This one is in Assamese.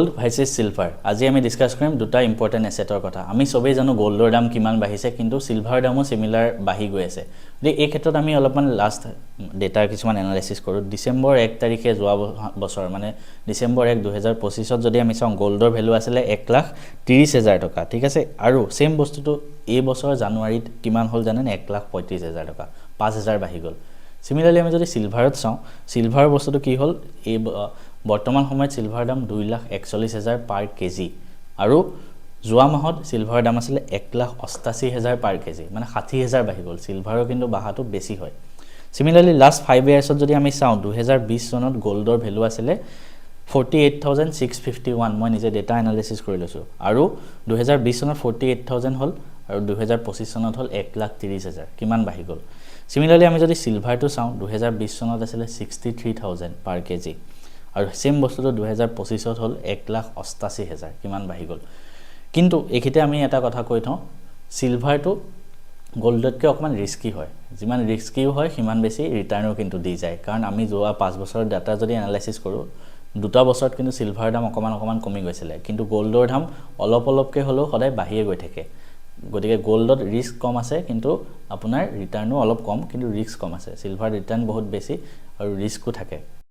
গোল্ড ভাৰ্চেছ সিলভাৰ আজি আমি ডিসকাস কৰিম দুটা ইম্পৰ্টেন্ট এসেটৰ কথা আমি সবেই জানো গোল্ডৰ দাম কিমান বাঢ়িছে কিন্তু সিলভাৰ দামো সিমিলাৰ বাঢ়ি গৈ আছে এই ক্ষেত্ৰত আমি অলপমান লাষ্ট ডেটা কিছুমান এনালাইসিস কৰো ডিসেম্বৰ 1 তাৰিখে যোৱা বছৰ মানে ডিসেম্বৰ 1 2025 ত যদি আমি চাওঁ গোল্ডৰ ভ্যালু আছিল 1,30,000 টকা ঠিক আছে আৰু সেম বস্তুটো এই বছৰ জানুৱাৰীত কিমান হল জানেন 1,35,000 টকা 5,000 বাঢ়ি গল সিমিলাৰলি আমি যদি সিলভাৰত চাওঁ সিলভাৰ বস্তুটো কি হল এই বৰ্তমান সময়ত সিলভাৰ দাম 2,41,000 পাৰ কেজি আৰু যোৱা মাহত সিলভাৰ দাম আছিল 1,88,000 পাৰ কেজি মানে 60,000 বাঢ়ি গল সিলভাৰৰ কিন্তু বাহাটো বেছি হয় সিমিলাৰলি লাষ্ট 5 ইয়াৰ্ছত যদি আমি চাওঁ 2020 চনত গোল্ডৰ ভ্যালু আছিল 48,651 মই নিজে ডেটা এনালাইসিস কৰি লৈছো আৰু 2020 চনত 48,000 হল আৰু 2025 চনত হল 1,30,000 কিমান বাঢ়ি গল সিমিলাৰলি আমি যদি সিলভাৰটো চাওঁ 2020 চনত আছিল 63,000 পাৰ কেজি আৰু সেম বস্তুটো 2025 ত হল 1,88,000 কিমান বাঢ়ি গল কিন্তু এখিতে আমি এটা কথা কৈ থওঁ সিলভাৰটো গোল্ডতকৈ অকমান ৰিস্কি হয় যিমান ৰিস্কিও হয় সিমান বেছি ৰিটাৰ্নও কিন্তু দি যায় কাৰণ আমি যোৱা 5 বছৰৰ ডাটা যদি এনালাইসিস কৰো দুটা বছৰত কিন্তু সিলভাৰ দাম অকমান কমি গৈছিল কিন্তু গোল্ডৰ দাম অলপকে হলো সদায় বাঢ়িয়ে গৈ থাকে গতিকে গোল্ডত ৰিস্ক কম আছে কিন্তু আপোনাৰ ৰিটাৰ্নও অলপ কম কিন্তু ৰিস্ক কম আছে সিলভাৰ ৰিটাৰ্ন বহুত বেছি আৰু ৰিস্কও থাকে